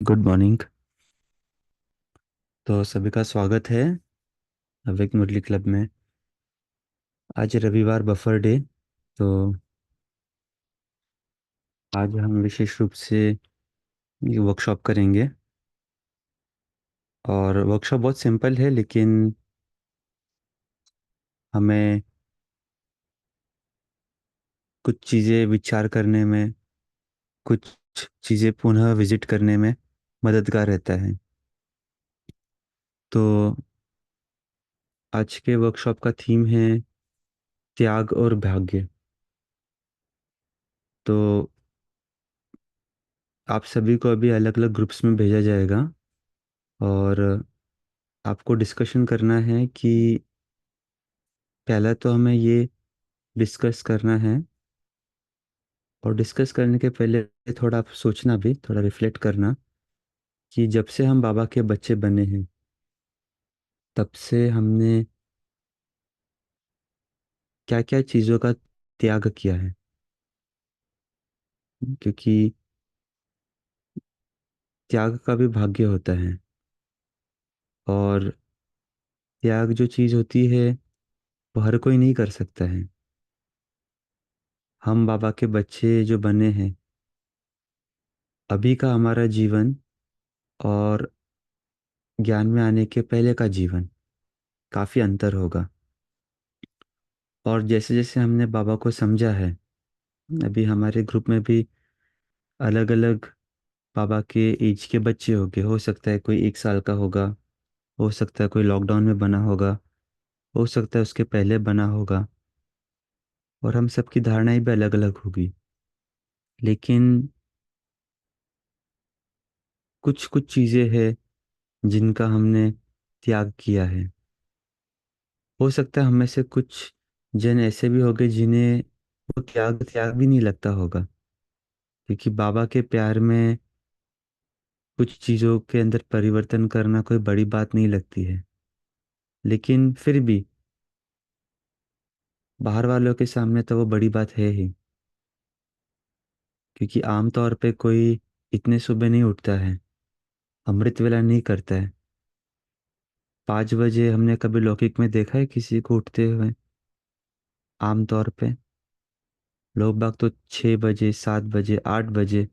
Good morning. तो सभी का स्वागत है अवेक मुरली क्लब में। आज रविवार बफर डे। तो आज हम विशेष रूप से ये वर्कशॉप करेंगे। और वर्कशॉप बहुत सिंपल है, लेकिन हमें कुछ चीज़ें विचार करने में, कुछ चीज़ें पुनः विजिट करने में मददगार रहता है। तो आज के वर्कशॉप का थीम है त्याग और भाग्य। तो आप सभी को अभी अलग अलग ग्रुप्स में भेजा जाएगा, और आपको डिस्कशन करना है कि पहला तो हमें ये डिस्कस करना है। और डिस्कस करने के पहले थोड़ा आप सोचना भी, थोड़ा रिफ्लेक्ट करना कि जब से हम बाबा के बच्चे बने हैं तब से हमने क्या क्या चीज़ों का त्याग किया है। क्योंकि त्याग का भी भाग्य होता है। और त्याग जो चीज़ होती है वो हर कोई नहीं कर सकता है। हम बाबा के बच्चे जो बने हैं, अभी का हमारा जीवन और ज्ञान में आने के पहले का जीवन काफ़ी अंतर होगा। और जैसे जैसे हमने बाबा को समझा है, अभी हमारे ग्रुप में भी अलग अलग बाबा के एज के बच्चे होंगे। हो सकता है कोई 1 साल का होगा, हो सकता है कोई लॉकडाउन में बना होगा, हो सकता है उसके पहले बना होगा। और हम सबकी धारणाएं भी अलग अलग होगी। लेकिन कुछ कुछ चीज़ें हैं जिनका हमने त्याग किया है। हो सकता है हम में से कुछ जन ऐसे भी होंगे जिन्हें वो त्याग त्याग भी नहीं लगता होगा, क्योंकि बाबा के प्यार में कुछ चीज़ों के अंदर परिवर्तन करना कोई बड़ी बात नहीं लगती है। लेकिन फिर भी बाहर वालों के सामने तो वो बड़ी बात है ही। क्योंकि आमतौर पे कोई इतने सुबह नहीं उठता है, अमृत वेला नहीं करता है। 5 बजे हमने कभी लौकिक में देखा है किसी को उठते हुए? आमतौर पे लोग बाग तो 6 बजे, 7 बजे, 8 बजे,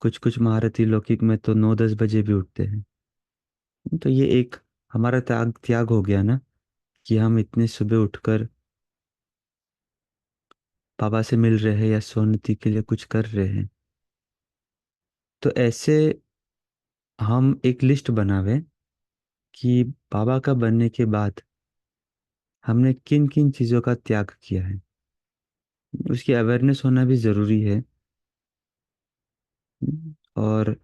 कुछ कुछ महारथी लौकिक में तो 9-10 बजे भी उठते हैं। तो ये एक हमारा त्याग त्याग हो गया ना, कि हम इतने सुबह उठकर बाबा से मिल रहे हैं या सोनती के लिए कुछ कर रहे हैं। तो ऐसे हम एक लिस्ट बनावे कि बाबा का बनने के बाद हमने किन किन चीज़ों का त्याग किया है। उसकी अवेयरनेस होना भी ज़रूरी है। और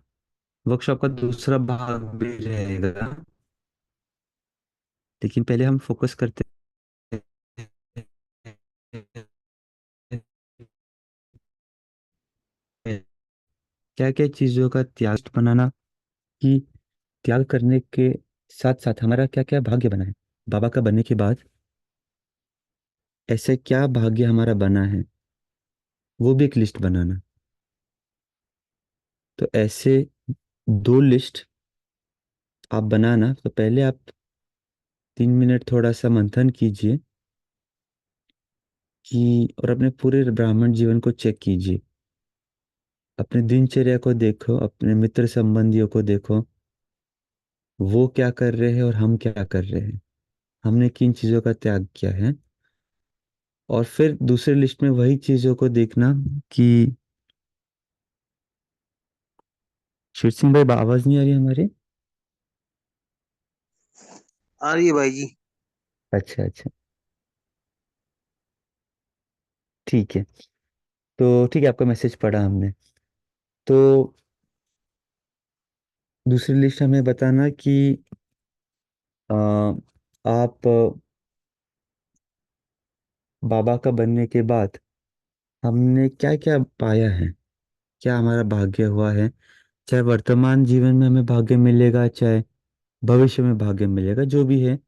वर्कशॉप का दूसरा भाग भी रहेगा, लेकिन पहले हम फोकस करते हैं क्या क्या चीज़ों का त्याग बनाना, कि त्याग करने के साथ साथ हमारा क्या क्या भाग्य बना है बाबा का बनने के बाद। ऐसे क्या भाग्य हमारा बना है, वो भी एक लिस्ट बनाना। तो ऐसे 2 लिस्ट आप बनाना। तो पहले आप 3 मिनट थोड़ा सा मंथन कीजिए कि, और अपने पूरे ब्राह्मण जीवन को चेक कीजिए। अपने दिनचर्या को देखो, अपने मित्र संबंधियों को देखो, वो क्या कर रहे हैं और हम क्या कर रहे हैं, हमने किन चीज़ों का त्याग किया है। और फिर दूसरे लिस्ट में वही चीज़ों को देखना कि शिव सिंह भाई, आवाज़ नहीं आ रही हमारी? आ रही है भाई जी। अच्छा अच्छा, ठीक है। तो ठीक है, आपका मैसेज पढ़ा हमने। तो दूसरी लिस्ट हमें बताना कि अ, आप बाबा का बनने के बाद हमने क्या क्या पाया है, क्या हमारा भाग्य हुआ है। चाहे वर्तमान जीवन में हमें भाग्य मिलेगा, चाहे भविष्य में भाग्य मिलेगा, जो भी है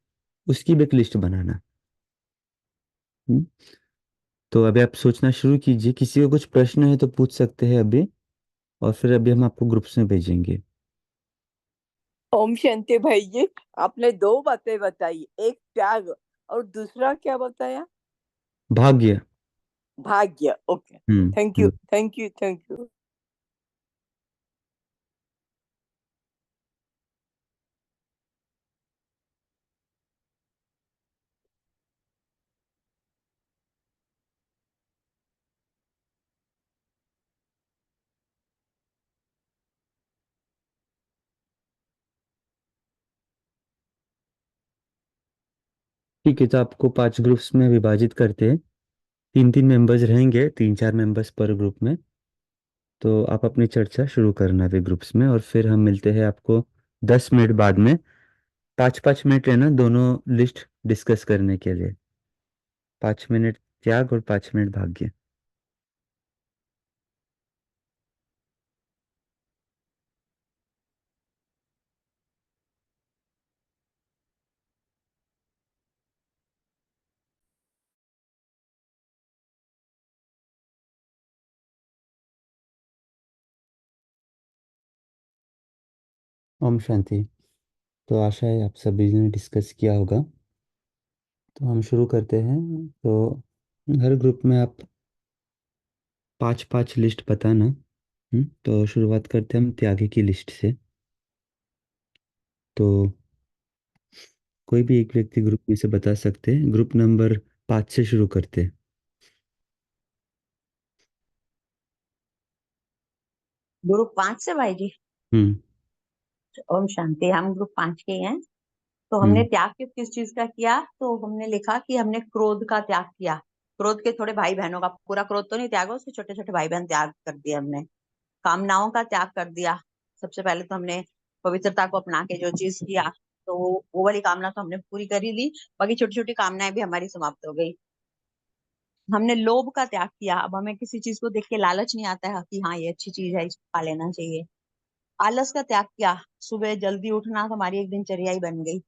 उसकी भी एक लिस्ट बनाना। हम्म? तो अभी आप सोचना शुरू कीजिए। किसी को कुछ प्रश्न है तो पूछ सकते हैं अभी, और फिर अभी हम आपको ग्रुप्स में भेजेंगे। ओम शांति भाई जी। आपने दो बातें बताई, एक त्याग और दूसरा क्या बताया? भाग्य। भाग्य। Okay. Hmm. Thank you, hmm. Thank you, thank you. ठीक है, तो आपको 5 ग्रुप्स में विभाजित करते हैं। 3-3 मेंबर्स रहेंगे, 3-4 मेंबर्स पर ग्रुप में। तो आप अपनी चर्चा शुरू करना वे ग्रुप्स में, और फिर हम मिलते हैं आपको 10 मिनट बाद में। 5-5 मिनट लेना दोनों लिस्ट डिस्कस करने के लिए। 5 मिनट त्याग और 5 मिनट भाग्य। ओम शांति। तो आशा है आप सभी ने डिस्कस किया होगा। तो हम शुरू करते हैं। तो हर ग्रुप में आप 5-5 लिस्ट बताना। तो शुरुआत करते हैं हम त्यागी की लिस्ट से। तो कोई भी एक व्यक्ति ग्रुप में से बता सकते हैं। ग्रुप नंबर 5 से शुरू करते हैं। ग्रुप 5 से भाई जी। हम्म। ओम शांति। हम ग्रुप 5 के ही हैं। तो हमने हम्म। त्याग किस चीज का किया, तो हमने लिखा कि हमने क्रोध का त्याग किया। क्रोध के थोड़े भाई बहनों का, पूरा क्रोध तो नहीं त्यागा, उसके छोटे छोटे भाई बहन त्याग कर दिया हमने। कामनाओं का त्याग कर दिया। सबसे पहले तो हमने पवित्रता को अपना के जो चीज किया, तो वो वाली कामना तो हमने पूरी कर ही ली। बाकी छोटी छोटी कामनाएं भी हमारी समाप्त हो गई। हमने लोभ का त्याग किया। अब हमें किसी चीज को देख के लालच नहीं आता है कि हाँ ये अच्छी चीज है, इसको खा लेना चाहिए। आलस का त्याग किया। सुबह जल्दी उठना तो हमारी एक दिनचर्या ही बन गई।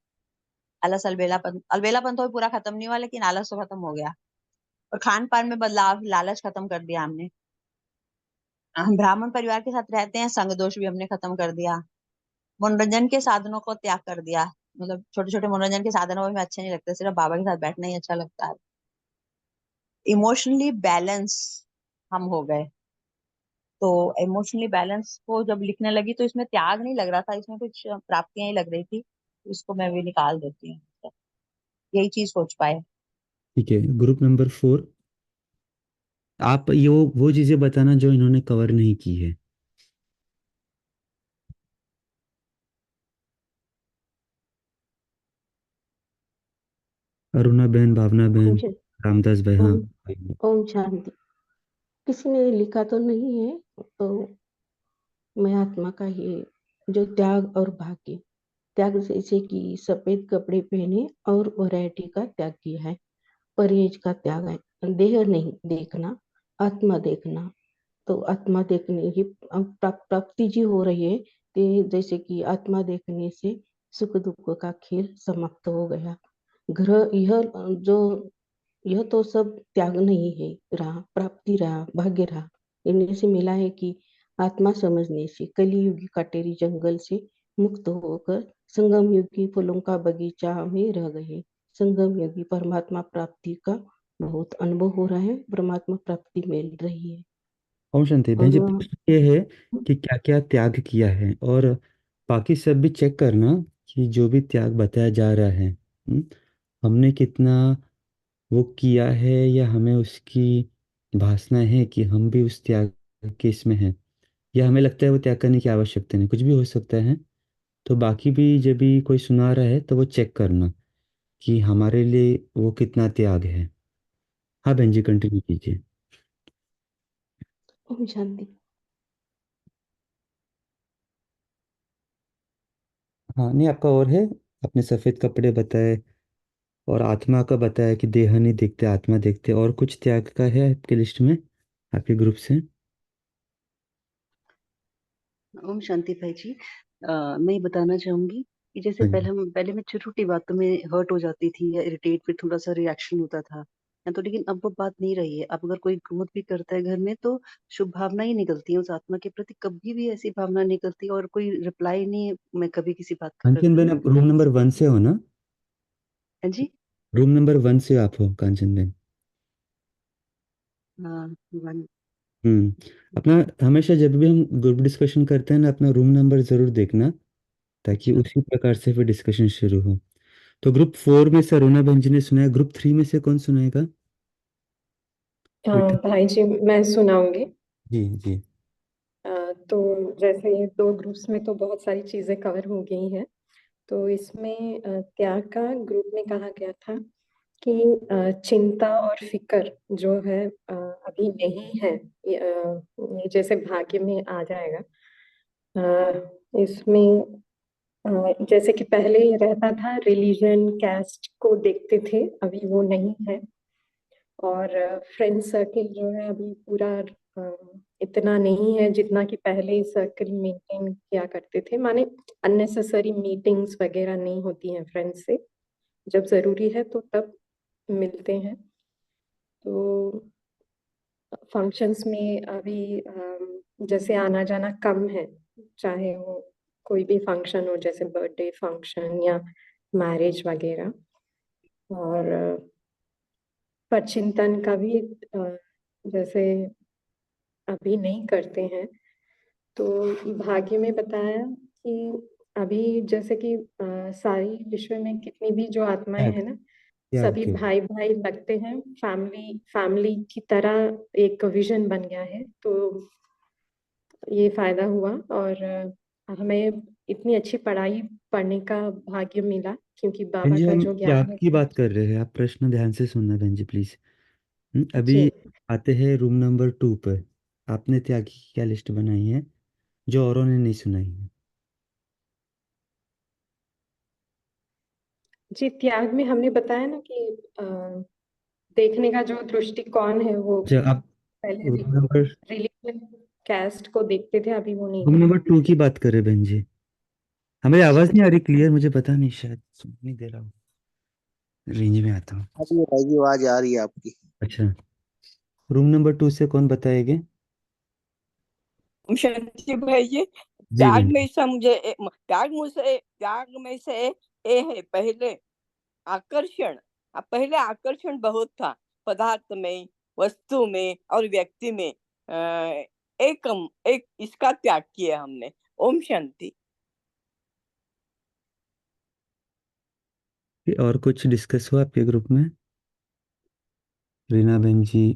आलस, अलबेलापन, अलबेलापन तो पूरा खत्म नहीं हुआ, लेकिन आलस तो खत्म हो गया। और खान पान में बदलाव, लालच खत्म कर दिया हमने। हम ब्राह्मण परिवार के साथ रहते हैं, संग दोष भी हमने खत्म कर दिया। मनोरंजन के साधनों को त्याग कर दिया। मतलब छोटे छोटे मनोरंजन के साधन हमें अच्छे नहीं लगते, सिर्फ बाबा के साथ बैठना ही अच्छा लगता है। इमोशनली बैलेंस हम हो गए। तो इमोशनली बैलेंस को जब लिखने लगी तो इसमें त्याग नहीं लग रहा था, इसमें कुछ प्राप्तियां ही लग रही थी। इसको मैं भी निकाल देती हूँ। यही चीज सोच पाए। ठीक है, ग्रुप नंबर 4। आप ये वो चीजें बताना जो इन्होंने कवर नहीं की है। अरुणा बहन, भावना बहन, मुझे रामदास भाई। हाँ ओम भाई। ओम शांति। किसी ने लिखा तो नहीं है, तो मैं आत्मा का ही जो त्याग और भाग्य, त्याग जैसे कि सफेद कपड़े पहने और वैरायटी का त्याग किया है। परहेज का त्याग है, देह नहीं देखना, आत्मा देखना। तो आत्मा देखने की अब प्राप्ति जी हो रही है कि जैसे कि आत्मा देखने से सुख दुख का खेल समाप्त हो गया। ग्रह यह जो यह तो सब त्याग नहीं है, रहा प्राप्ति, रहा भाग्य, रहा। इनमें से मिला है कि आत्मा समझने से कलियुगी कटेरी जंगल से मुक्त होकर संगम युगी फूलों का बगीचा में रह गए। संगम युगी परमात्मा प्राप्ति का बहुत अनुभव हो रहा है, परमात्मा प्राप्ति मिल रही है। ओम शांति बहन और जी, प्रश्न ये है कि क्या क्या त्याग किया है, और बाकी सब भी चेक करना कि जो भी त्याग बताया जा रहा है, हमने कितना वो किया है, या हमें उसकी भासना है कि हम भी उस त्याग के इसमें हैं, या हमें लगता है वो त्याग करने की आवश्यकता नहीं, कुछ भी हो सकता है। तो बाकी भी जब भी कोई सुना रहा है तो वो चेक करना कि हमारे लिए वो कितना त्याग है। हाँ बहन जी, कंटिन्यू कीजिए। ओम शांति। हाँ नहीं, आपका और है। आपने सफेद कपड़े बताए और आत्मा का बताया कि देह नहीं देखते आत्मा देखते, और कुछ त्याग का है आपके लिस्ट में, आपके ग्रुप से? ओम शांति भाई जी। मैं ये बताना चाहूंगी कि जैसे हाँ जी। पहले मैं छोटी छोटी बातों में हर्ट हो जाती थी या इरिटेट, फिर थोड़ा सा रिएक्शन होता था। है तो, लेकिन अब वो बात नहीं रही है। अब अगर कोई क्रोध भी करता है घर में तो शुभ भावना ही निकलती है उस आत्मा के प्रति, कभी भी ऐसी भावना निकलती है। और कोई रिप्लाई नहीं मैं कभी किसी बात का कांचन करती बेन, हूँ। आप रूम नंबर 1 से हो ना? हाँ जी। रूम नंबर 1 से आप हो कांचन बेन? हाँ, अपना हमेशा जब भी हम ग्रुप डिस्कशन करते हैं ना, अपना रूम नंबर जरूर देखना, ताकि अच्छा। उसी प्रकार से फिर डिस्कशन शुरू हो। तो ग्रुप 4 में से अरुणा बहन जी ने सुनाया, ग्रुप 3 में से कौन सुनाएगा बेटा? भाई जी मैं सुनाऊंगी। जी जी। तो जैसे ये दो ग्रुप्स में तो बहुत सारी चीजें कवर हो गई हैं। तो इसमें त्याग का ग्रुप में कहा गया था कि चिंता और फिक्र जो है अभी नहीं है। ये जैसे भाग्य में आ जाएगा। इसमें जैसे कि पहले रहता था, रिलीजन कैस्ट को देखते थे, अभी वो नहीं है। और फ्रेंड सर्किल जो है अभी पूरा इतना नहीं है जितना कि पहले सर्किल मेंटेन किया करते थे। माने अननेसेसरी मीटिंग्स वगैरह नहीं होती हैं फ्रेंड्स से, जब जरूरी है तो तब मिलते हैं। तो फंक्शंस में अभी जैसे आना जाना कम है, चाहे वो कोई भी फंक्शन हो, जैसे बर्थडे फंक्शन या मैरिज वगैरह। और पर चिंतन का भी जैसे अभी नहीं करते हैं। तो भाग्य में बताया कि अभी जैसे कि सारी विश्व में कितनी भी जो आत्माएं त्याग, हैं ना, त्याग सभी के। भाई भाई लगते हैं, फैमिली फैमिली की तरह एक विजन बन गया है। तो ये फायदा हुआ। और हमें इतनी अच्छी पढ़ाई पढ़ने का भाग्य मिला, क्योंकि बहन बाबा जी, का हम जो ज्ञान त्याग है। की बात कर रहे हैं, आप प्रश्न ध्यान से सुनना बहन जी प्लीज। अभी जी आते हैं रूम नंबर 2 पर। आपने त्याग की क्या लिस्ट बनाई है जो औरों ने नहीं सुनाई है? जी, त्याग में हमने बताया ना कि अ, देखने का जो दृष्टिकोण है वो अच्छा, आप पहले रूम नंबर रिलीजन कैस्ट को देखते थे, अभी वो नहीं रूम है। नंबर 2 की बात करें बहन जी। हमें अच्छा आवाज नहीं आ रही क्लियर? मुझे पता नहीं, शायद सुन नहीं दे रहा हूँ। रेंज में आता हूँ। अभी ये भाई जी आवाज आ रही है आपकी। अच्छा, रूम नंबर 2 से कौन बताएंगे? ओम शांति भाई जी। जी बहन जी। त्याग में से ए है पहले आकर्षण। अब पहले आकर्षण बहुत था, पदार्थ में, वस्तु में और व्यक्ति में। एक इसका त्याग किया हमने। ओम शांति। और कुछ डिस्कस हुआ आपके ग्रुप में? रीना बहन जी,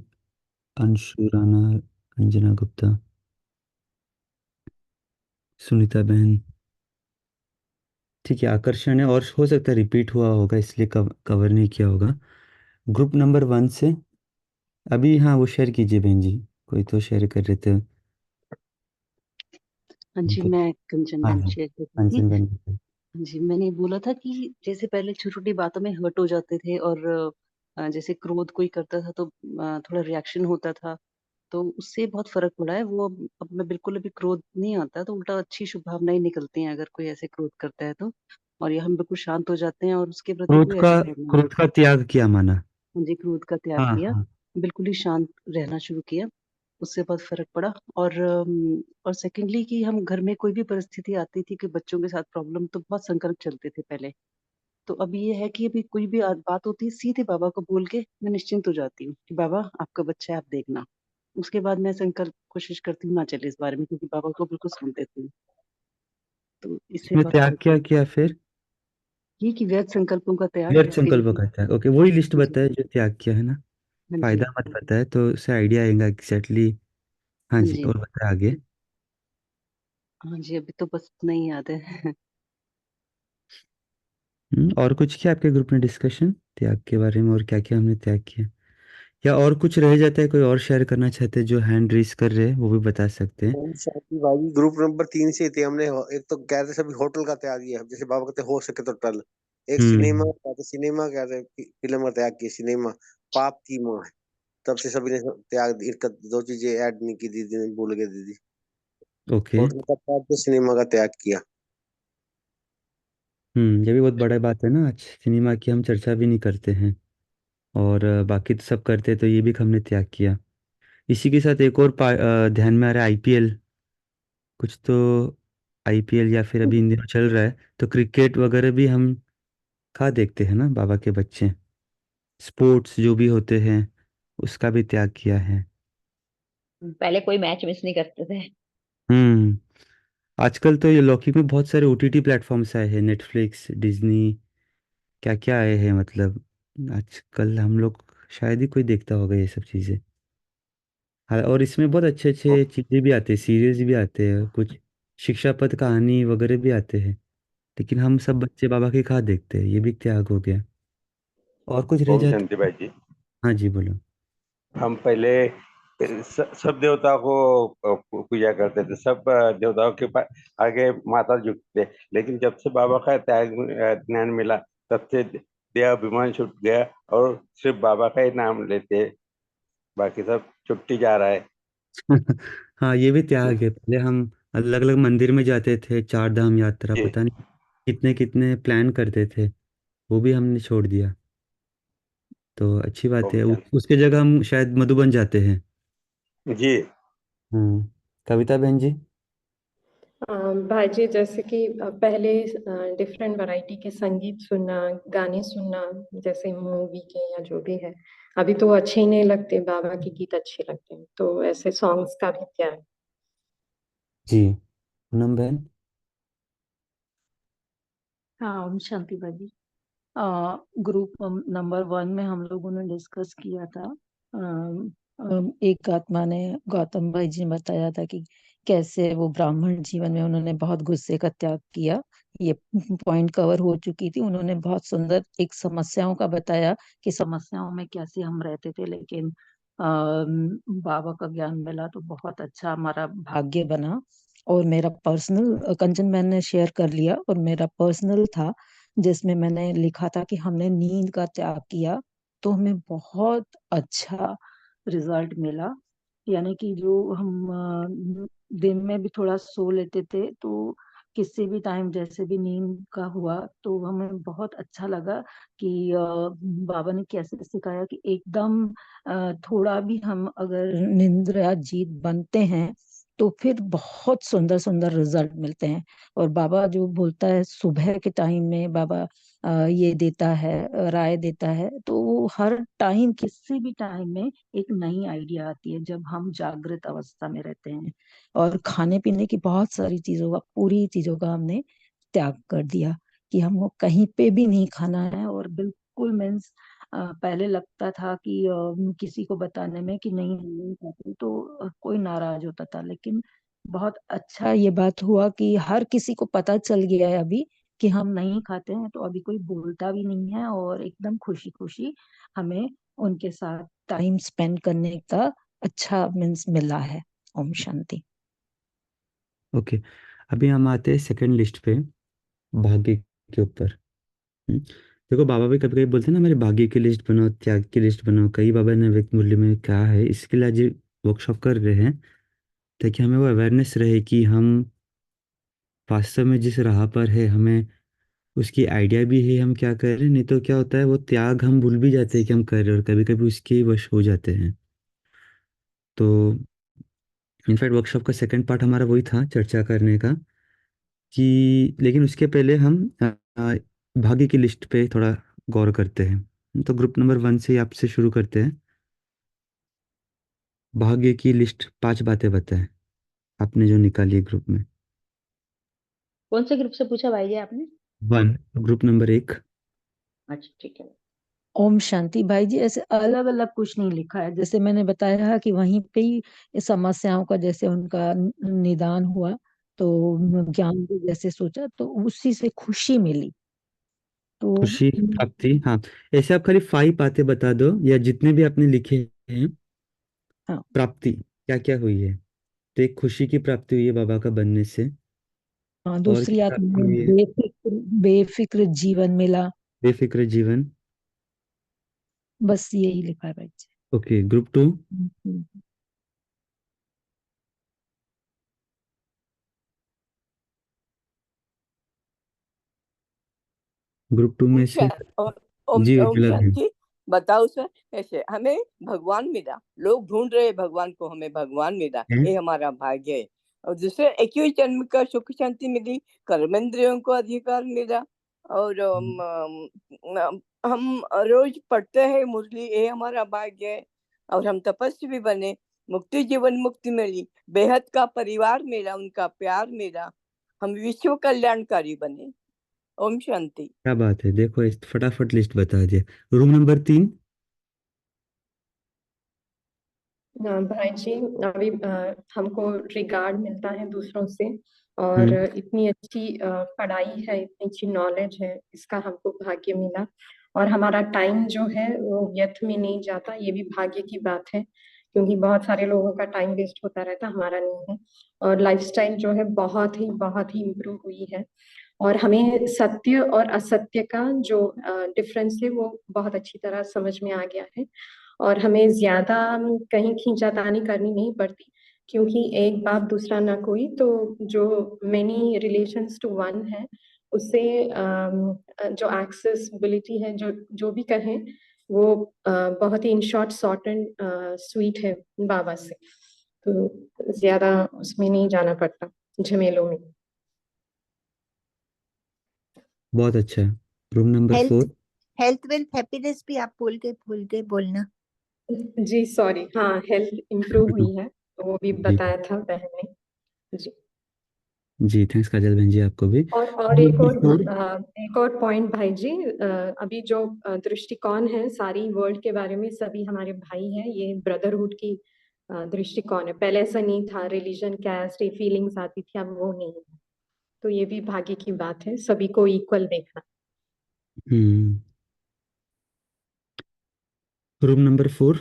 अंशु राणा, अंजना गुप्ता, सुनीता बहन। ठीक है, आकर्षण है, और हो सकता है रिपीट हुआ होगा इसलिए कवर नहीं किया होगा। ग्रुप नंबर 1 से अभी, हाँ वो शेयर कीजिए बहन जी, कोई तो शेयर कर रहे थे। हाँ जी, तो मैं कंचन हाँ बहन हाँ, शेयर करती थी। कंचन बहन जी। हाँ जी, मैंने बोला था कि जैसे पहले छोटी छोटी बातों में हर्ट हो जाते थे, और जैसे क्रोध कोई करता था तो थोड़ा रिएक्शन होता था। तो उससे बहुत फर्क पड़ा है। वो अब मैं बिल्कुल अभी क्रोध नहीं आता, तो उल्टा अच्छी शुभ भावनाएं निकलती हैं अगर कोई ऐसे क्रोध करता है तो। और ये हम बिल्कुल शांत हो जाते हैं और उसके प्रति क्रोध कोई का ऐसी भावना नहीं। क्रोध का त्याग किया माना। जी, क्रोध का त्याग हाँ किया। हाँ। बिल्कुल ही शांत रहना शुरू किया। उससे बहुत फर्क पड़ा। और सेकेंडली कि हम घर में कोई भी परिस्थिति आती थी कि बच्चों के साथ प्रॉब्लम, तो बहुत संकल्प चलते थे पहले। तो अभी ये है कि अभी कोई भी बात होती है, सीधे बाबा को बोल के मैं निश्चिंत हो जाती हूँ कि बाबा आपका बच्चा है, आप देखना। उसके बाद मैं संकल्प कोशिश करती हूँ ना चले इस बारे में, क्योंकि बाबा को बिल्कुल सुन देती हूँ। तो इससे इसमें बहुत त्याग फर्क क्या पड़ा। किया फिर? ये कि व्यर्थ संकल्पों का त्याग व्यर्थ फिर। संकल्प का त्याग, ओके, वही लिस्ट जी। बताए जो त्याग किया है ना। हाँ जी। फायदा मत बताए तो उससे आइडिया आएगा एग्जैक्टली। हाँ हाँ जी, जी। और बताए आगे। हाँ जी, अभी तो बस नहीं याद है। और कुछ किया आपके ग्रुप में डिस्कशन त्याग के बारे में, और क्या क्या हमने त्याग किया? या और कुछ रह जाता है, कोई और शेयर करना चाहते हैं जो हैंड रेस कर रहे हैं, वो भी बता सकते हैं। ओम शांति भाई जी, ग्रुप नंबर 3 से थे हमने। एक तो कह रहे सभी होटल का त्याग किया, जैसे बाबा कहते हो सके तो टल। एक सिनेमा हम्म। कहते, सिनेमा कहते फिल्म का त्याग किया। सिनेमा पाप की माँ है। तब से सभी ने त्याग इनका दो चीजें ऐड नहीं की, दीदी ने भूल गई दीदी। ओके। होटल का त्याग तो सिनेमा का त्याग किया। ये भी बहुत बड़ा बात है ना, आज सिनेमा की हम चर्चा भी नहीं करते हैं। और बाकी तो सब करते, तो ये भी हमने त्याग किया। इसी के साथ एक और ध्यान में आ रहा है, आईपीएल कुछ तो, आईपीएल या फिर अभी इन दिनों चल रहा है, तो क्रिकेट वगैरह भी हम कहाँ देखते हैं ना, बाबा के बच्चे। स्पोर्ट्स जो भी होते हैं उसका भी त्याग किया है। पहले कोई मैच मिस नहीं करते थे। हम्म। आजकल तो ये लौकिक में बहुत सारे ओटीटी प्लेटफॉर्म्स आए हैं, नेटफ्लिक्स, डिज्नी, क्या क्या आए हैं मतलब। आजकल हम लोग शायद ही कोई देखता होगा ये सब चीज़ें। हाँ, और इसमें बहुत अच्छे अच्छे चीज़ें भी आते हैं, सीरीज भी आते हैं, कुछ शिक्षापद कहानी वगैरह भी आते हैं। लेकिन हम सब बच्चे बाबा के कहाँ देखते हैं, ये भी त्याग हो गया। और कुछ रह ओम जाता। शांति भाई जी। हाँ जी, बोलो। हम पहले सब देवताओं को पूजा करते थे, सब देवताओं के पास आगे माथा झुकते। लेकिन जब से बाबा का त्याग ज्ञान मिला, तब से देहाभिमान छूट गया और सिर्फ बाबा का ही नाम लेते हैं। बाकी सब छुट्टी जा रहा है। हाँ, ये भी त्याग है। पहले हम अलग अलग मंदिर में जाते थे, चार धाम यात्रा, जी। पता नहीं कितने कितने प्लान करते थे, वो भी हमने छोड़ दिया। तो अच्छी बात ओम है, शांति। उसके जगह हम शायद मधुबन जाते हैं। जी। हम्म। कविता बहन जी। भाई जैसे कि पहले डिफरेंट वैरायटी के संगीत सुनना, गाने सुनना, जैसे मूवी के या जो भी है, अभी तो अच्छे ही नहीं लगते, बाबा के गीत अच्छे लगते हैं, तो ऐसे सॉन्ग्स का भी क्या है। जी, पूनम बहन। हाँ, ओम शांति भाजी। ग्रुप नंबर 1 में हम लोगों ने डिस्कस किया था। एक आत्मा ने, गौतम भाई जी ने बताया था कि कैसे वो ब्राह्मण जीवन में उन्होंने बहुत गुस्से का त्याग किया। ये पॉइंट कवर हो चुकी थी। उन्होंने बहुत सुंदर एक समस्याओं का बताया कि समस्याओं में कैसे हम रहते थे, लेकिन बाबा का ज्ञान मिला तो बहुत अच्छा हमारा भाग्य बना। और मेरा पर्सनल, कंचन मैन ने शेयर कर लिया, और मेरा पर्सनल था जिसमें मैंने लिखा था कि हमने नींद का त्याग किया तो हमें बहुत अच्छा रिजल्ट मिला। यानी कि जो हम दिन में भी थोड़ा सो लेते थे, तो किसी भी टाइम जैसे भी नींद का हुआ तो हमें बहुत अच्छा लगा कि बाबा ने कैसे सिखाया कि एकदम थोड़ा भी हम अगर निंद्रा जीत बनते हैं तो फिर बहुत सुंदर सुंदर रिजल्ट मिलते हैं। और बाबा जो बोलता है सुबह के टाइम में, बाबा ये देता है, राय देता है, तो वो हर टाइम किसी भी टाइम में एक नई आइडिया आती है जब हम जागृत अवस्था में रहते हैं। और खाने पीने की बहुत सारी चीजों का, पूरी चीजों का हमने त्याग कर दिया कि हमको कहीं पे भी नहीं खाना है। और बिल्कुल मीन्स पहले लगता था कि किसी को बताने में कि नहीं हम नहीं खाते तो कोई नाराज होता था, लेकिन बहुत अच्छा ये बात हुआ कि हर किसी को पता चल गया है अभी कि हम नहीं खाते हैं, तो अभी कोई बोलता भी नहीं है और एकदम खुशी खुशी हमें उनके साथ टाइम स्पेंड करने का अच्छा मीन्स मिला है। ओम शांति। ओके, अभी हम आते हैं सेकंड लिस्ट पे, भाग्य के ऊपर। देखो, बाबा भी कभी कभी बोलते हैं ना, मेरे भाग्य की लिस्ट बनाओ, त्याग की लिस्ट बनाओ। कई बाबा ने व्यक्त मूल्य में कहा है, इसके लिए आज वर्कशॉप कर रहे हैं, ताकि हमें वो अवेयरनेस रहे कि हम वास्तव में जिस राह पर है, हमें उसकी आइडिया भी है हम क्या कर रहे हैं। नहीं तो क्या होता है, वो त्याग हम भूल भी जाते हैं कि हम कर रहे हैं, और कभी कभी उसके वश हो जाते हैं। तो इनफैक्ट वर्कशॉप का सेकंड पार्ट हमारा वही था, चर्चा करने का, कि लेकिन उसके पहले हम भाग्य की लिस्ट पे थोड़ा गौर करते हैं। तो ग्रुप नंबर 1 से आपसे शुरू करते हैं। भाग्य की लिस्ट 5 बातें बताएं आपने जो निकाली है ग्रुप में। कौन से ग्रुप से पूछा भाई जी आपने? 1, ग्रुप नंबर 1। अच्छा ठीक है। ओम शांति भाई जी, ऐसे अलग अलग कुछ नहीं लिखा है। जैसे मैंने बताया कि वहीं पे ही इस समस्याओं का जैसे उनका निदान हुआ, तो ज्ञान भी जैसे सोचा तो उसी से खुशी मिली। तो खुशी, प्राप्ति, हाँ। ऐसे आप खाली 5 बातें बता दो, या जितने भी आपने लिखे हैं। हाँ, प्राप्ति क्या क्या हुई है? तो एक खुशी की प्राप्ति हुई है बाबा का बनने से। हाँ, और दूसरी क्या आत्मा प्राप्ति में हुई है? बेफिक्र बेफिक्र जीवन मिला। बेफिक्र जीवन। बस यही लिखा है भाई जी। Okay, group 2। हम्म। ग्रुप 2 ओम में से। शा- ओ- ओम जी, ओम उजला है। शांति। बताओ सर, ऐसे हमें भगवान मिला, लोग ढूंढ रहे हैं भगवान को, हमें भगवान मिला, हैं? ये हमारा भाग्य है। और दूसरे 21 जन्म का सुख शांति मिली, कर्मेंद्रियों को अधिकार मिला, और हम रोज पढ़ते हैं मुरली, ये हमारा भाग्य है। और हम तपस्वी बने, मुक्ति जीवन मुक्ति मिली, बेहद का परिवार मिला, उनका प्यार मिला, हम विश्व कल्याणकारी बने। ओम शांति। क्या बात है, देखो इस फटाफट लिस्ट बता दिया। Room number 3। भाई जी, अभी हमको रिगार्ड मिलता है दूसरों से, और हम्म। इतनी अच्छी पढ़ाई है, इतनी अच्छी नॉलेज है, इसका हमको भाग्य मिला। और हमारा टाइम जो है वो व्यर्थ में नहीं जाता, ये भी भाग्य की बात है, क्योंकि बहुत सारे लोगों का टाइम वेस्ट होता रहता, हमारा नहीं है। और लाइफस्टाइल जो है बहुत ही इम्प्रूव हुई है, और हमें सत्य और असत्य का जो डिफरेंस है वो बहुत अच्छी तरह समझ में आ गया है। और हमें ज्यादा कहीं खींचातानी करनी नहीं पड़ती, क्योंकि एक बाप दूसरा ना कोई, तो जो मेनी रिलेशंस टू वन है, उससे जो एक्सेसिबिलिटी है, जो जो भी कहें, वो बहुत ही in short short and sweet है बाबा से, तो ज्यादा उसमें नहीं जाना पड़ता झमेलों में। बहुत अच्छा। Room number health 4। Health wealth happiness भी आप भूल गए बोलना। जी सॉरी, हाँ, हेल्थ इम्प्रूव हुई है, तो वो भी जी बताया था बहन ने। जी। जी, थैंक्स काजल बहन जी, आपको भी। और रूम नंबर 4। एक और पॉइंट भाई जी, अभी जो दृष्टिकोण है सारी वर्ल्ड के बारे में, सभी हमारे भाई हैं, ये ब्रदरहुड की दृष्टिकोण है। पहले ऐसा नहीं था, रिलीजन कैस्ट ये फीलिंग्स आती थी, अब वो नहीं है। तो ये भी भाग्य की बात है, सभी को इक्वल देखना। हम्म। Room number 4।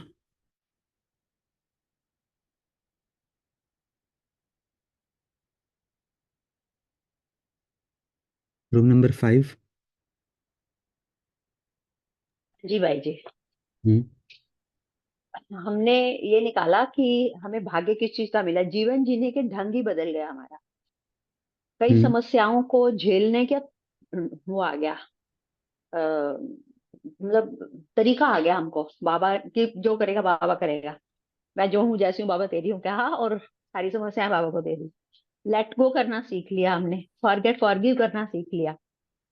Room number 5। जी भाई जी, हम्म। हमने ये निकाला कि हमें भाग्य किस चीज का मिला। जीवन जीने के ढंग ही बदल गया हमारा, कई हम्म। समस्याओं को झेलने का वो आ गया, मतलब तरीका आ गया हमको। बाबा की जो करेगा बाबा करेगा, मैं जो हूँ जैसी हूँ बाबा तेरी हूँ क्या, और सारी समस्याएं बाबा को दे दी। लेट गो करना सीख लिया हमने, फॉरगेट फॉरगिव करना सीख लिया,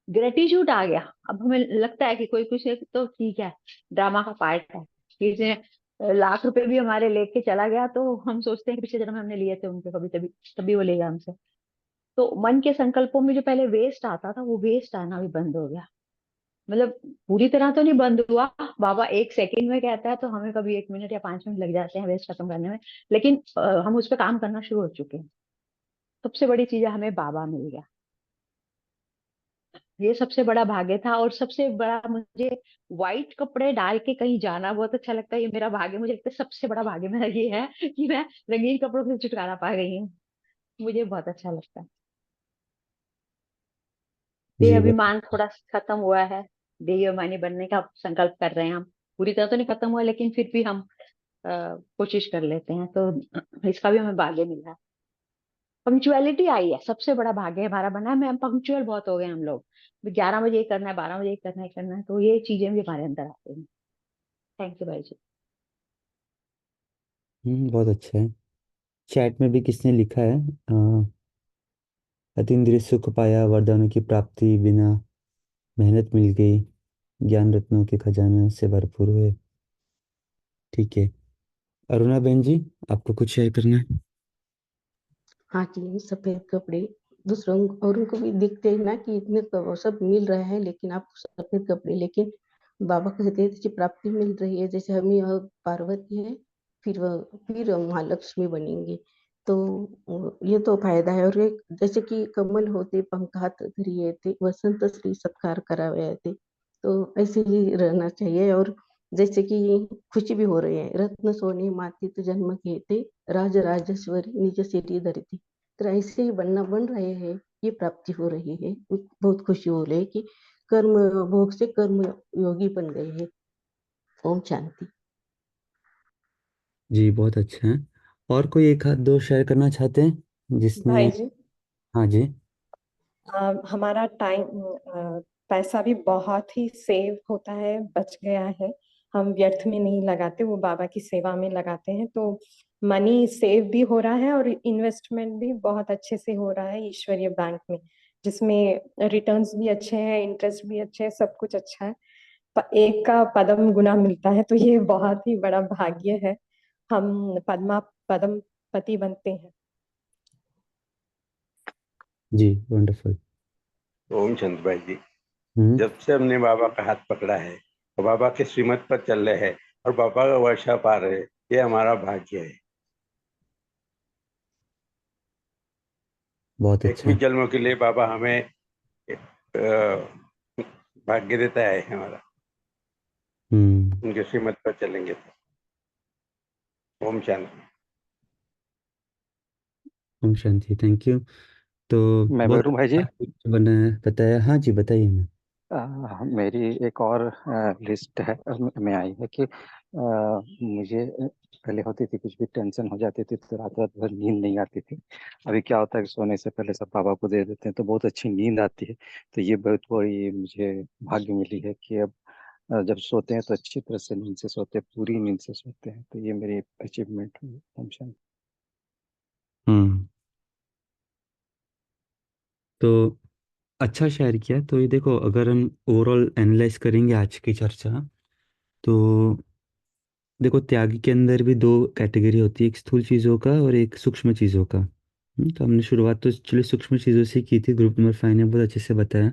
ग्रेटिट्यूड आ गया। अब हमें लगता है कि कोई कुछ है तो ठीक है, ड्रामा का पार्ट है। किसी ने लाख रुपए भी हमारे लेके चला गया तो हम सोचते हैं कि पिछले जन्म में हमने लिए थे उनके, कभी तभी तभी वो ले गया हमसे। तो मन के संकल्पों में जो पहले वेस्ट आता था वो वेस्ट आना भी बंद हो गया। मतलब पूरी तरह तो नहीं बंद हुआ, बाबा 1 सेकंड में कहता है तो हमें कभी 1 मिनट या 5 मिनट लग जाते हैं वेस्ट खत्म करने में, लेकिन हम उस पर काम करना शुरू हो चुके हैं। सबसे बड़ी चीज है हमें बाबा मिल गया, ये सबसे बड़ा भाग्य था। और सबसे बड़ा मुझे व्हाइट कपड़े डाल के कहीं जाना बहुत अच्छा लगता है, ये मेरा भाग्य। मुझे लगता है सबसे बड़ा भाग्य मेरा ये है कि मैं रंगीन कपड़ों से छुटकारा पा गई हूँ, मुझे बहुत अच्छा लगता है। देह जी बहुत। अभिमान थोड़ा खत्म हुआ है, देह अभिमानी बनने का संकल्प कर रहे हैं हम। पूरी तरह तो नहीं खत्म हुआ, लेकिन फिर भी हम कोशिश कर लेते हैं, तो इसका भी हमें भाग्य मिला है। पंक्चुअलिटी आई है, सबसे बड़ा भाग्य हमारा बना है। हम पंक्चुअल बहुत हो गए हम लोग, 11 बजे ये करना है, 12 बजे ये करना है, करना है, तो ये चीजें भी हमारे अंदर आती हैं। थैंक यू भाई जी। बहुत अच्छा है। चैट में भी किसने लिखा है, अतीन्द्रिय सुख पाया, वरदानों की प्राप्ति, बिना मेहनत मिल गई, ज्ञान रत्नों के खजाने से भरपूर हुए। ठीक है, अरुणा बहन जी, आपको कुछ शेयर करना है? हाँ जी, सफेद कपड़े दूसरों और उनको भी दिखते हैं ना कि इतने सब मिल रहा है, लेकिन आप सफेद कपड़े, लेकिन बाबा कहते हैं कि प्राप्ति मिल रही है। जैसे हम यह पार्वती है, फिर महालक्ष्मी बनेंगे, तो ये तो फायदा है। और एक जैसे कि कमल होते पंखात धरिये थे, वसंत श्री सत्कार करावे थे, तो ऐसे ही रहना चाहिए। और जैसे कि खुशी भी हो रही है, रत्न सोने माथित जन्म के थे, राज राजेश्वरी निज सिरी धरती, तो ऐसे ही बन रहे हैं, ये प्राप्ति हो रही है। बहुत खुशी हो रही है कि कर्म भोग से कर्म योगी बन गए हैं। ओम शांति। जी बहुत अच्छा है। और कोई एक हाथ दो शेयर करना चाहते हैं जिसने? भाई जी, हाँ जी। हमारा टाइम पैसा भी बहुत ही सेव होता है, बच गया है। हम व्यर्थ में नहीं लगाते, वो बाबा की सेवा में लगाते हैं। तो मनी सेव भी हो रहा है और इन्वेस्टमेंट भी बहुत अच्छे से हो रहा है ईश्वरीय बैंक में, जिसमें रिटर्न्स भी अच्छे हैं, इंटरेस्ट भी अच्छे हैं, सब कुछ अच्छा है। एक का पदम गुना मिलता है, तो ये बहुत ही बड़ा भाग्य है। हम पदम पति बनते हैं। जी, वंडरफुल। ओम चंद भाई जी, हम्म। जब से हमने बाबा का हाथ पकड़ा है और बाबा के श्रीमत पर चल रहे हैं और बाबा का वर्षा पा रहे हैं, ये हमारा भाग्य है। बहुत एक भी अच्छा। जन्मों के लिए बाबा हमें भाग्य देता है हमारा, हम्म। उनके श्रीमत पर चलेंगे तो। ओम शांति। Om Shanti, thank you. तो मैं बहुत बोलूं भाई जी। अच्छा बना बताया। हाँ जी, बताइए ना। मेरी एक और लिस्ट है में आई है कि मुझे पहले होती थी, कुछ भी टेंशन हो जाती थी तो रात रात भर नींद नहीं आती थी। अभी क्या होता है कि सोने से पहले सब बाबा को दे देते हैं तो बहुत अच्छी नींद आती है। तो ये बहुत बड़ी मुझे भाग्य मिली है कि अब जब सोते हैं तो अच्छी तरह से नींद से सोते हैं, पूरी नींद से सोते हैं। तो ये मेरी अचीवमेंट हुई। हम्म। तो अच्छा शेयर किया। तो ये देखो, अगर हम ओवरऑल एनालाइज करेंगे आज की चर्चा, तो देखो, त्यागी के अंदर भी दो कैटेगरी होती है, एक स्थूल चीज़ों का और एक सूक्ष्म चीज़ों का। तो हमने शुरुआत तो चलो सूक्ष्म चीज़ों से की थी। ग्रुप नंबर 5 ने बहुत अच्छे से बताया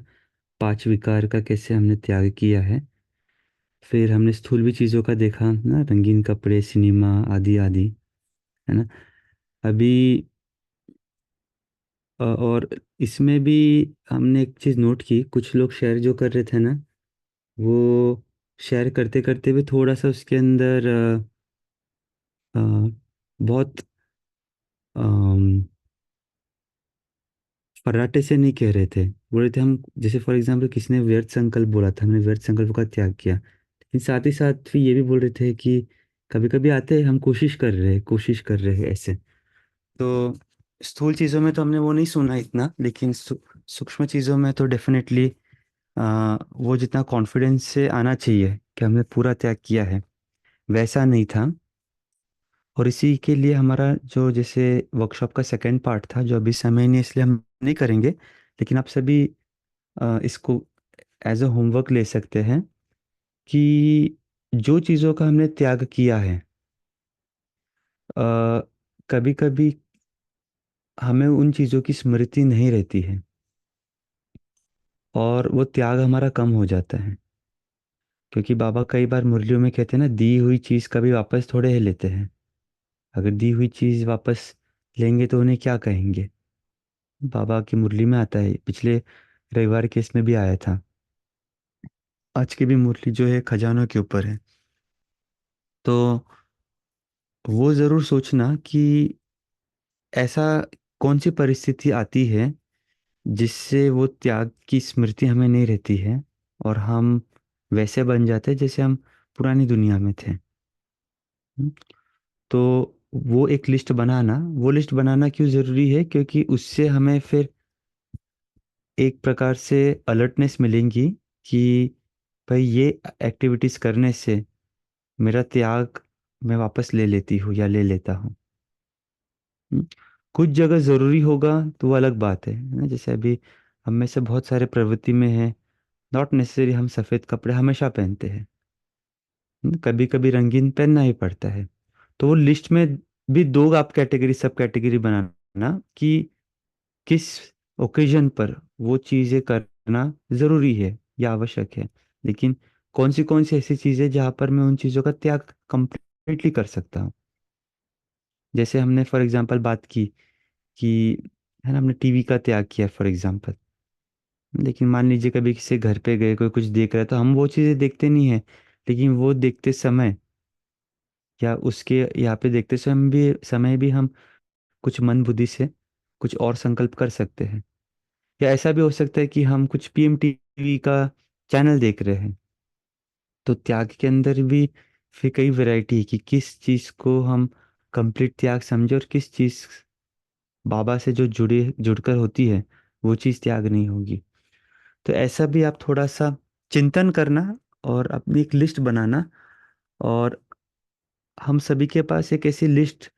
5 विकार का कैसे हमने त्याग किया है। फिर हमने स्थूल भी चीज़ों का देखा ना, रंगीन कपड़े, सिनेमा आदि आदि, है ना। अभी और इसमें भी हमने एक चीज़ नोट की, कुछ लोग शेयर जो कर रहे थे ना, वो शेयर करते करते भी थोड़ा सा उसके अंदर अ, बहुत फर्राटे से नहीं कह रहे थे। बोल रहे थे हम, जैसे फॉर एग्जांपल किसी ने व्यर्थ संकल्प बोला था, हमने व्यर्थ संकल्प का त्याग किया, लेकिन साथ ही साथ फिर ये भी बोल रहे थे कि कभी कभी आते हैं, हम कोशिश कर रहे हैं ऐसे। तो स्थूल चीज़ों में तो हमने वो नहीं सुना इतना, लेकिन सूक्ष्म चीज़ों में तो डेफिनेटली वो जितना कॉन्फिडेंस से आना चाहिए कि हमने पूरा त्याग किया है, वैसा नहीं था। और इसी के लिए हमारा जो जैसे वर्कशॉप का सेकंड पार्ट था, जो अभी समय नहीं इसलिए हम नहीं करेंगे, लेकिन आप सभी इसको एज अ होमवर्क ले सकते हैं कि जो चीज़ों का हमने त्याग किया है, कभी कभी हमें उन चीज़ों की स्मृति नहीं रहती है और वो त्याग हमारा कम हो जाता है। क्योंकि बाबा कई बार मुरलियों में कहते हैं ना, दी हुई चीज़ कभी वापस थोड़े ही लेते हैं। अगर दी हुई चीज़ वापस लेंगे तो उन्हें क्या कहेंगे। बाबा की मुरली में आता है, पिछले रविवार के इसमें भी आया था। आज की भी मुरली जो है खजानों के ऊपर है। तो वो ज़रूर सोचना कि ऐसा कौन सी परिस्थिति आती है जिससे वो त्याग की स्मृति हमें नहीं रहती है और हम वैसे बन जाते हैं जैसे हम पुरानी दुनिया में थे। तो वो लिस्ट बनाना क्यों ज़रूरी है, क्योंकि उससे हमें फिर एक प्रकार से अलर्टनेस मिलेंगी कि भाई ये एक्टिविटीज़ करने से मेरा त्याग मैं वापस ले लेती हूँ या ले लेता हूँ। हम्म, कुछ जगह ज़रूरी होगा तो वो अलग बात है ना। जैसे अभी हम में से बहुत सारे प्रवृत्ति में हैं, नॉट नेसेसरी हम सफ़ेद कपड़े हमेशा पहनते हैं। कभी कभी रंगीन पहनना ही पड़ता है। तो वो लिस्ट में भी दो आप कैटेगरी, सब कैटेगरी बनाना कि किस ओकेजन पर वो चीज़ें करना ज़रूरी है या आवश्यक है, लेकिन कौन सी ऐसी चीज़ें जहाँ पर मैं उन चीज़ों का त्याग कंप्लीटली कर सकता हूँ। जैसे हमने फॉर एग्जांपल बात की कि, है ना, हमने टीवी का त्याग किया फॉर एग्जांपल। लेकिन मान लीजिए कभी किसी घर पे गए, कोई कुछ देख रहा है तो हम वो चीज़ें देखते नहीं है, लेकिन वो देखते समय या उसके यहाँ पे देखते समय भी हम कुछ मन बुद्धि से कुछ और संकल्प कर सकते हैं। या ऐसा भी हो सकता है कि हम कुछ पीएम टीवी का चैनल देख रहे हैं। तो त्याग के अंदर भी फिर कई वैरायटी है कि किस चीज़ को हम कंप्लीट त्याग समझे और किस चीज़ बाबा से जो जुड़कर होती है वो चीज़ त्याग नहीं होगी। तो ऐसा भी आप थोड़ा सा चिंतन करना और अपनी एक लिस्ट बनाना और हम सभी के पास एक ऐसी लिस्ट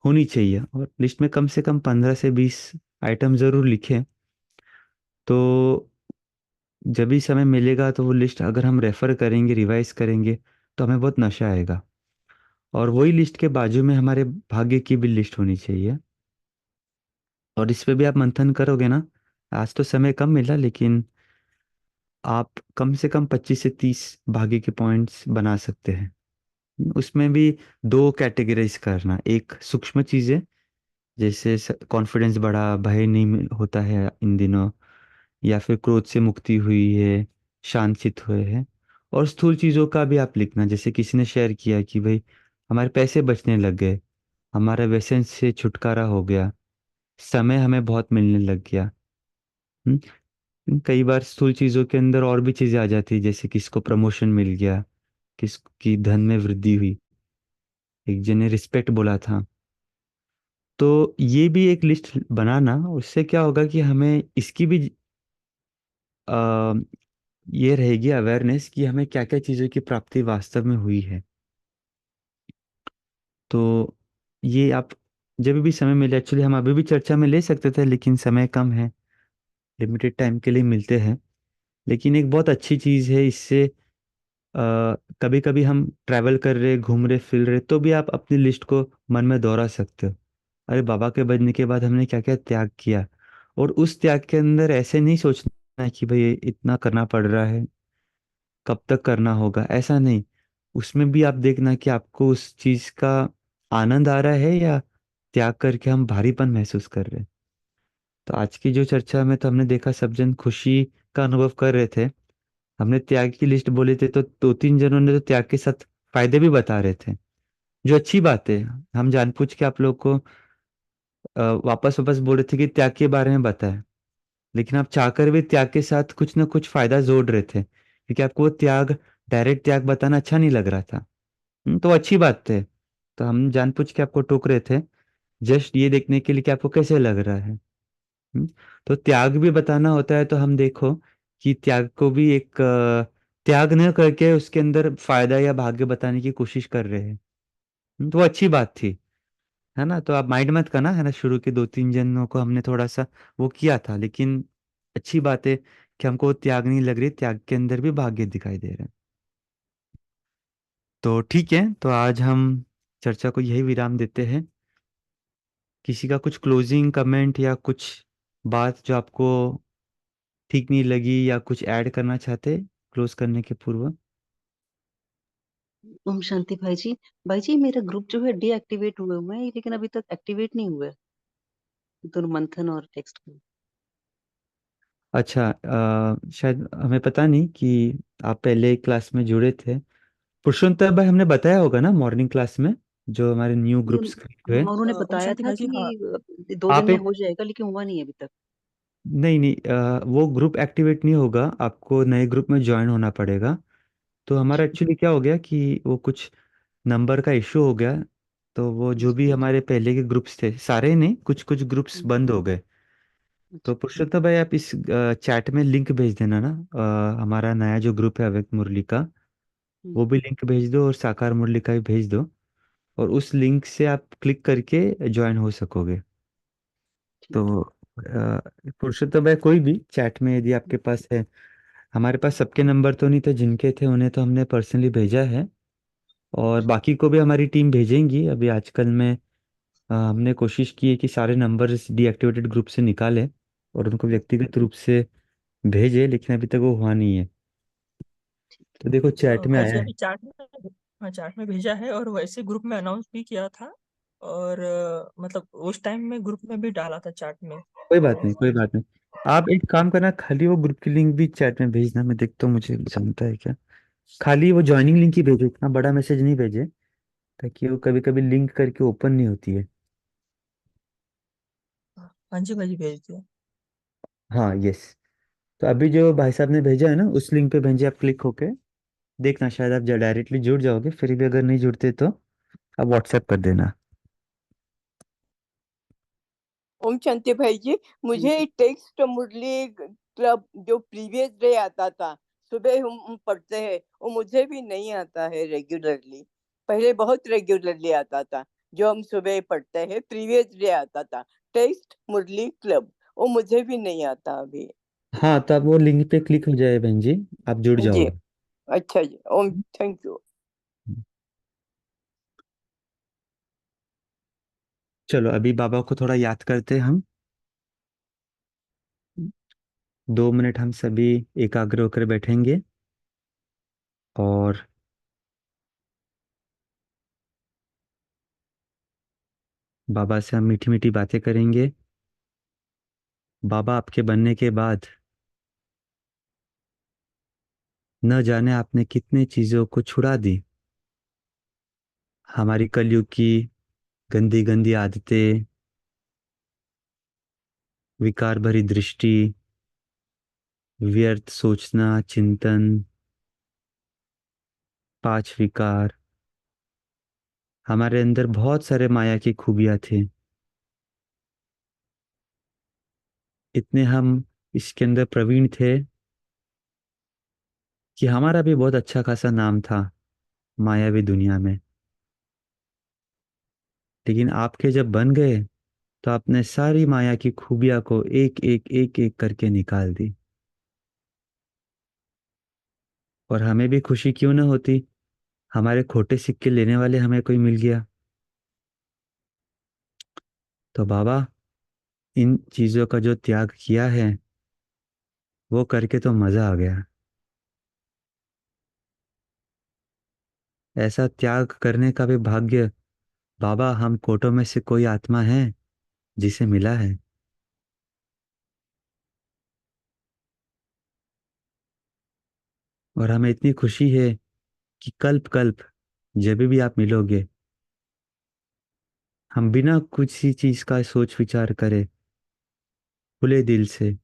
होनी चाहिए, और लिस्ट में कम से कम 15 से 20 आइटम ज़रूर लिखें। तो जब भी समय मिलेगा तो वो लिस्ट अगर हम रेफ़र करेंगे, रिवाइज करेंगे, तो हमें बहुत नशा आएगा। और वही लिस्ट के बाजू में हमारे भाग्य की भी लिस्ट होनी चाहिए, और इस पे भी आप मंथन करोगे ना। आज तो समय कम मिला, लेकिन आप कम से कम 25 से 30 भाग्य के पॉइंट्स बना सकते हैं। उसमें भी दो कैटेगराइज करना, एक सूक्ष्म चीज़ें जैसे कॉन्फिडेंस बढ़ा, भय नहीं होता है इन दिनों, या फिर क्रोध से मुक्ति हुई है, शांत चित हुए हैं। और स्थूल चीज़ों का भी आप लिखना, जैसे किसी ने शेयर किया कि भाई हमारे पैसे बचने लग गए, हमारा व्यसन से छुटकारा हो गया, समय हमें बहुत मिलने लग गया। कई बार स्थूल चीज़ों के अंदर और भी चीज़ें आ जाती है, जैसे किसको प्रमोशन मिल गया, किसकी धन में वृद्धि हुई, एक जने रिस्पेक्ट बोला था। तो ये भी एक लिस्ट बनाना, उससे क्या होगा कि हमें इसकी भी आ, ये रहेगी अवेयरनेस कि हमें क्या क्या चीज़ों की प्राप्ति वास्तव में हुई है। तो ये आप जब भी समय मिले, एक्चुअली हम अभी भी चर्चा में ले सकते थे, लेकिन समय कम है, लिमिटेड टाइम के लिए मिलते हैं। लेकिन एक बहुत अच्छी चीज़ है इससे, कभी कभी हम ट्रैवल कर रहे, घूम रहे, फिर रहे, तो भी आप अपनी लिस्ट को मन में दोहरा सकते हो। अरे बाबा के बजने के बाद हमने क्या क्या त्याग किया। और उस त्याग के अंदर ऐसे नहीं सोचना है कि भाई ये इतना करना पड़ रहा है, कब तक करना होगा, ऐसा नहीं। उसमें भी आप देखना कि आपको उस चीज का आनंद आ रहा है, या त्याग करके हम भारीपन महसूस कर रहे हैं। तो आज की जो चर्चा में तो हमने देखा सब जन खुशी का अनुभव कर रहे थे। हमने त्याग की लिस्ट बोले थे, तो 2-3 जनों ने तो त्याग के साथ फायदे भी बता रहे थे, जो अच्छी बात है। हम जानबूझ के आप लोग को वापस वापस बोल रहे थे कि त्याग के बारे में बताएं, लेकिन आप चाहकर भी त्याग के साथ कुछ ना कुछ फायदा जोड़ रहे थे, क्योंकि आपको वो त्याग, डायरेक्ट त्याग बताना अच्छा नहीं लग रहा था। तो अच्छी बात है। तो हम जानबूझ के आपको टोक रहे थे, जस्ट ये देखने के लिए कि आपको कैसे लग रहा है। हम्म, तो त्याग भी बताना होता है, तो हम देखो कि त्याग को भी एक त्याग न करके उसके अंदर फायदा या भाग्य बताने की कोशिश कर रहे हैं। तो वो अच्छी बात थी, है ना। तो आप माइंड मत करना, है ना। शुरू के 2-3 जनों को हमने थोड़ा सा वो किया था, लेकिन अच्छी बात है कि हमको वो त्याग नहीं लग रही, त्याग के अंदर भी भाग्य दिखाई दे रहे हैं। तो ठीक है, तो आज हम चर्चा को यही विराम देते हैं। किसी का कुछ क्लोजिंग कमेंट या कुछ बात जो आपको ठीक नहीं लगी, या कुछ ऐड करना चाहते क्लोज करने के पूर्व? ओम शांति भाई जी। भाई जी मेरा ग्रुप जो है डीएक्टिवेट हुए हुए हैं, लेकिन अभी तक एक्टिवेट नहीं हुआ है, दोनों मंथन और टेक्स्ट में। अच्छा, शायद हमें पता नहीं कि आप पहले क्लास में जुड़े थे। पुरुषोत्तम भाई, हमने बताया होगा ना मॉर्निंग क्लास में, जो हमारे न्यू ये ग्रुप्स क्रिएट हुए। हाँ, उन्होंने ओम बताया शांति था भाई जी, हाँ। कि 2 दिन आप में एक, हो जाएगा, लेकिन हुआ नहीं है अभी तक। नहीं नहीं, वो ग्रुप एक्टिवेट नहीं होगा, आपको नए ग्रुप में ज्वाइन होना पड़ेगा। तो हमारा अच्छा एक्चुअली क्या हो गया कि वो कुछ नंबर का इशू हो गया। तो वो जो अच्छा भी हमारे पहले के ग्रुप्स थे, सारे नहीं, कुछ कुछ ग्रुप्स हम्म, बंद हो गए। तो अच्छा अच्छा पुरुषोत्तम भाई, आप इस चैट में लिंक भेज देना ना। हमारा नया जो ग्रुप है अव्यक्त मुरली का, वो भी हम्म, लिंक भेज दो, और साकार मुरली का भी भेज दो। और उस लिंक से आप क्लिक करके ज्वाइन हो सकोगे। ठीक है। तो पुरुषोत्तम भाई, कोई भी चैट में यदि आपके पास है, हमारे पास सबके नंबर तो नहीं थे, जिनके थे उन्हें तो हमने पर्सनली भेजा है। और बाकी को भी हमारी टीम भेजेंगी। अभी आजकल में हमने कोशिश की है कि सारे नंबर्स डीएक्टिवेटेड ग्रुप से निकालें और उनको व्यक्तिगत रूप से भेजें, लेकिन अभी तक वो हुआ नहीं है। तो देखो चैट में भाई आया जी, है। अभी चार्ट में, हाँ, चार्ट में भेजा है, और वैसे ग्रुप में अनाउंस भी किया था। और मतलब उस टाइम में ग्रुप में भी डाला था चार्ट में। कोई बात नहीं, कोई बात नहीं। आप एक काम करना, खाली वो ग्रुप की लिंक भी चैट में भेजना, मैं देखता हूँ मुझे जमता है क्या। खाली वो ज्वाइनिंग लिंक ही भेजो, इतना बड़ा मैसेज नहीं भेजे, ताकि वो कभी कभी लिंक करके ओपन नहीं होती है। हाँ जी भाई जी, भेज दिया। हाँ, यस। तो अभी जो भाई साहब ने भेजा है ना, उस लिंक पे भेजे, आप क्लिक होके देखना, शायद आप डायरेक्टली जुड़ जाओगे। फिर भी अगर नहीं जुड़ते तो आप व्हाट्सएप कर देना। ओम शांति भाई जी, हाँ जी मुझे टेक्स्ट मुरली क्लब जो प्रीवियस डे आता था, सुबह हम पढ़ते हैं, वो मुझे भी नहीं आता है रेगुलरली। पहले बहुत रेगुलरली आता था। जो हम सुबह पढ़ते हैं प्रीवियस डे आता था, टेस्ट मुरली क्लब, वो मुझे भी नहीं आता अभी। हाँ, तो आप वो लिंक पे क्लिक हो जाए बहन जी, आप जुड़ जी, जाओगे। अच्छा जी, ओम, थैंक यू। चलो अभी बाबा को थोड़ा याद करते हैं हम। 2 मिनट हम सभी एकाग्र होकर बैठेंगे और बाबा से हम मीठी मीठी बातें करेंगे। बाबा आपके बनने के बाद न जाने आपने कितने चीजों को छुड़ा दी। हमारी कलयुग की गंदी गंदी आदतें, विकार भरी दृष्टि, व्यर्थ सोचना, चिंतन, 5 विकार। हमारे अंदर बहुत सारे माया की खूबियां थी। इतने हम इसके अंदर प्रवीण थे कि हमारा भी बहुत अच्छा खासा नाम था मायावी दुनिया में। लेकिन आपके जब बन गए तो आपने सारी माया की खूबियां को एक एक करके निकाल दी। और हमें भी खुशी क्यों न होती, हमारे खोटे सिक्के लेने वाले हमें कोई मिल गया। तो बाबा, इन चीजों का जो त्याग किया है वो करके तो मजा आ गया। ऐसा त्याग करने का भी भाग्य बाबा हम कोटों में से कोई आत्मा है जिसे मिला है। और हमें इतनी खुशी है कि कल्प कल्प जब भी आप मिलोगे, हम बिना कुछ ही चीज का सोच विचार करे, खुले दिल से,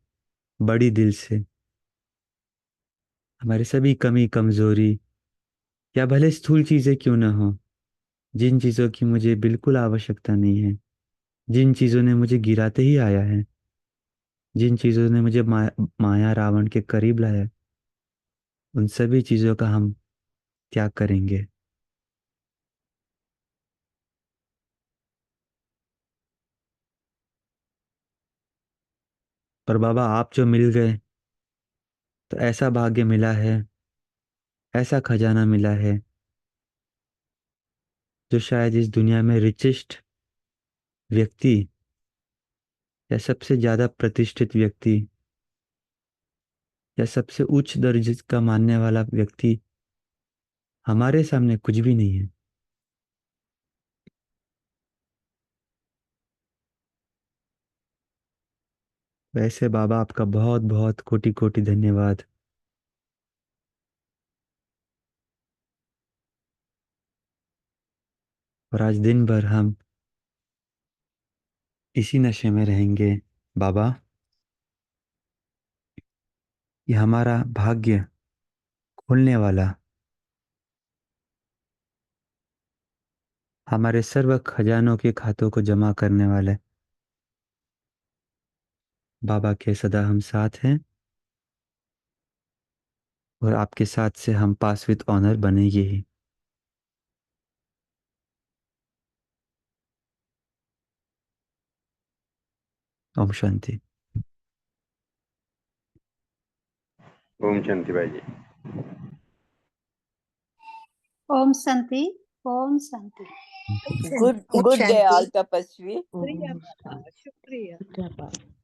बड़ी दिल से, हमारी सभी कमी कमजोरी या भले स्थूल चीजें क्यों न हो, जिन चीजों की मुझे बिल्कुल आवश्यकता नहीं है, जिन चीजों ने मुझे गिराते ही आया है, जिन चीजों ने मुझे माया रावण के करीब लाया, उन सभी चीजों का हम त्याग करेंगे। पर बाबा आप जो मिल गए तो ऐसा भाग्य मिला है, ऐसा खजाना मिला है जो शायद इस दुनिया में रिचेस्ट व्यक्ति या सबसे ज्यादा प्रतिष्ठित व्यक्ति या सबसे उच्च दर्जे का मानने वाला व्यक्ति हमारे सामने कुछ भी नहीं है। वैसे बाबा आपका बहुत बहुत कोटि कोटि धन्यवाद। और आज दिन भर हम इसी नशे में रहेंगे बाबा। ये हमारा भाग्य खुलने वाला, हमारे सर्व खजानों के खातों को जमा करने वाले बाबा के सदा हम साथ हैं। और आपके साथ से हम पास विद ऑनर बनेंगे ही। ओम शांति। ओम शांति भाई जी। Om Shanti. Om Shanti. Good day all तपस्वी। ओम शुक्रिया बाबा, शुक्रिया। शुक्रिया।